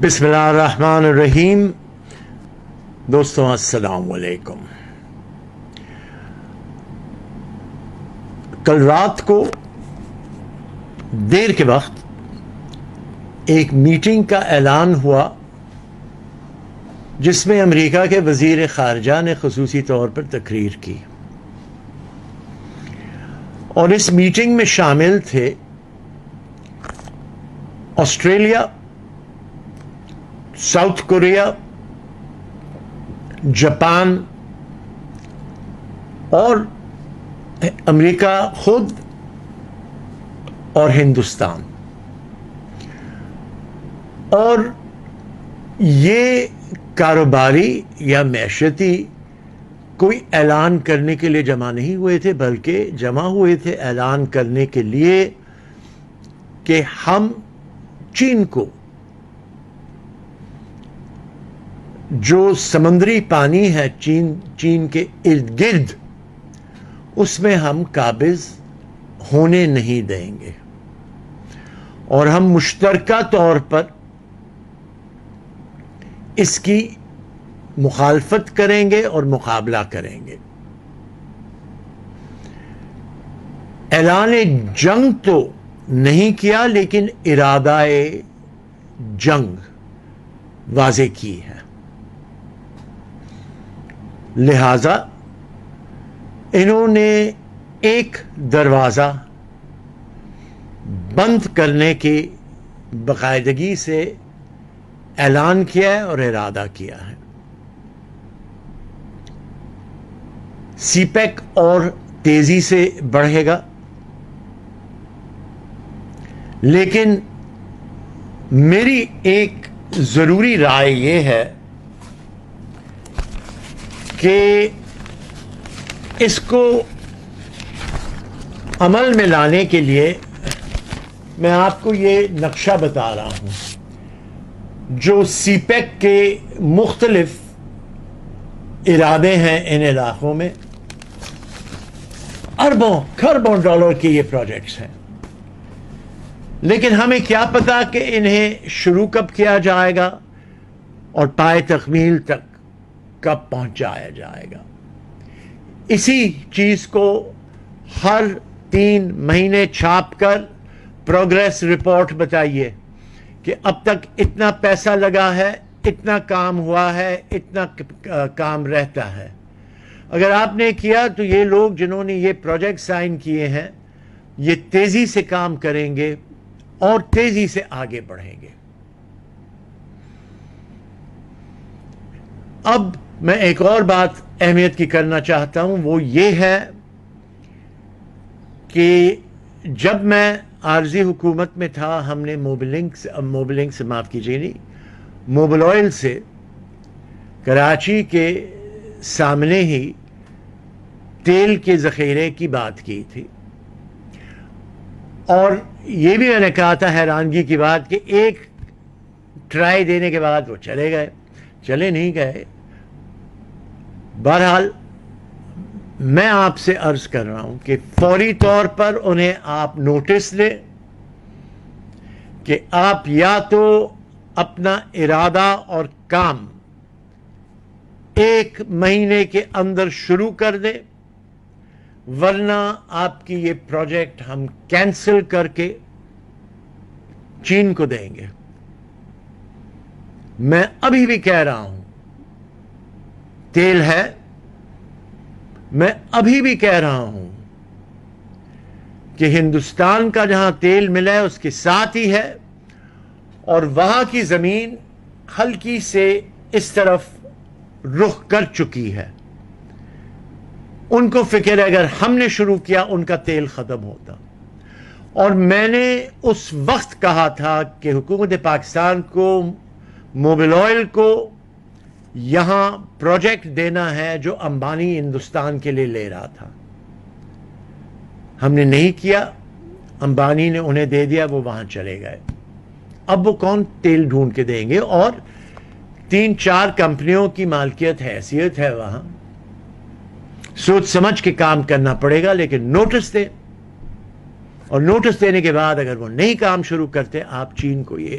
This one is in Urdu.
بسم اللہ الرحمن الرحیم. دوستوں السلام علیکم. کل رات کو دیر کے وقت ایک میٹنگ کا اعلان ہوا جس میں امریکہ کے وزیر خارجہ نے خصوصی طور پر تقریر کی، اور اس میٹنگ میں شامل تھے آسٹریلیا، ساؤتھ کوریا، جاپان اور امریکہ خود اور ہندوستان. اور یہ کاروباری یا معیشتی کوئی اعلان کرنے کے لیے جمع نہیں ہوئے تھے، بلکہ جمع ہوئے تھے اعلان کرنے کے لیے کہ ہم چین کو جو سمندری پانی ہے چین کے ارد گرد، اس میں ہم قابض ہونے نہیں دیں گے، اور ہم مشترکہ طور پر اس کی مخالفت کریں گے اور مقابلہ کریں گے. اعلان جنگ تو نہیں کیا، لیکن ارادہ جنگ واضح کی ہے. لہذا انہوں نے ایک دروازہ بند کرنے کی باقاعدگی سے اعلان کیا ہے اور ارادہ کیا ہے. سی پیک اور تیزی سے بڑھے گا، لیکن میری ایک ضروری رائے یہ ہے کہ اس کو عمل میں لانے کے لیے میں آپ کو یہ نقشہ بتا رہا ہوں جو سی پیک کے مختلف ارادے ہیں. ان علاقوں میں اربوں کھربوں ڈالر کے یہ پروجیکٹس ہیں، لیکن ہمیں کیا پتا کہ انہیں شروع کب کیا جائے گا اور پائے تکمیل تک کب پہنچایا جائے گا. اسی چیز کو ہر 3 مہینے چھاپ کر پروگریس رپورٹ بتائیے کہ اب تک اتنا پیسہ لگا ہے، اتنا کام ہوا ہے، اتنا کام رہتا ہے. اگر آپ نے کیا تو یہ لوگ جنہوں نے یہ پروجیکٹ سائن کیے ہیں یہ تیزی سے کام کریں گے اور تیزی سے آگے بڑھیں گے. اب میں ایک اور بات اہمیت کی کرنا چاہتا ہوں، وہ یہ ہے کہ جب میں عارضی حکومت میں تھا، ہم نے موبلنگ سے معاف کیجیے نہیں موبل آئل سے کراچی کے سامنے ہی تیل کے ذخیرے کی بات کی تھی، اور یہ بھی میں نے کہا تھا حیرانگی کی بات کہ ایک ٹرائی دینے کے بعد وہ چلے نہیں گئے. بہرحال میں آپ سے عرض کر رہا ہوں کہ فوری طور پر انہیں آپ نوٹس دیں کہ آپ یا تو اپنا ارادہ اور کام 1 مہینے کے اندر شروع کر دیں، ورنہ آپ کی یہ پروجیکٹ ہم کینسل کر کے چین کو دیں گے. میں ابھی بھی کہہ رہا ہوں تیل ہے، میں ابھی بھی کہہ رہا ہوں کہ ہندوستان کا جہاں تیل ملا ہے اس کے ساتھ ہی ہے، اور وہاں کی زمین ہلکی سے اس طرف رخ کر چکی ہے. ان کو فکر ہے اگر ہم نے شروع کیا ان کا تیل ختم ہوتا. اور میں نے اس وقت کہا تھا کہ حکومت پاکستان کو موبل آئل کو یہاں پروجیکٹ دینا ہے جو امبانی ہندوستان کے لیے لے رہا تھا. ہم نے نہیں کیا، امبانی نے انہیں دے دیا، وہ وہاں چلے گئے. اب وہ کون تیل ڈھونڈ کے دیں گے؟ اور 3-4 کمپنیوں کی مالکیت حیثیت ہے وہاں. سوچ سمجھ کے کام کرنا پڑے گا، لیکن نوٹس دیں، اور نوٹس دینے کے بعد اگر وہ نئی کام شروع کرتے آپ چین کو یہ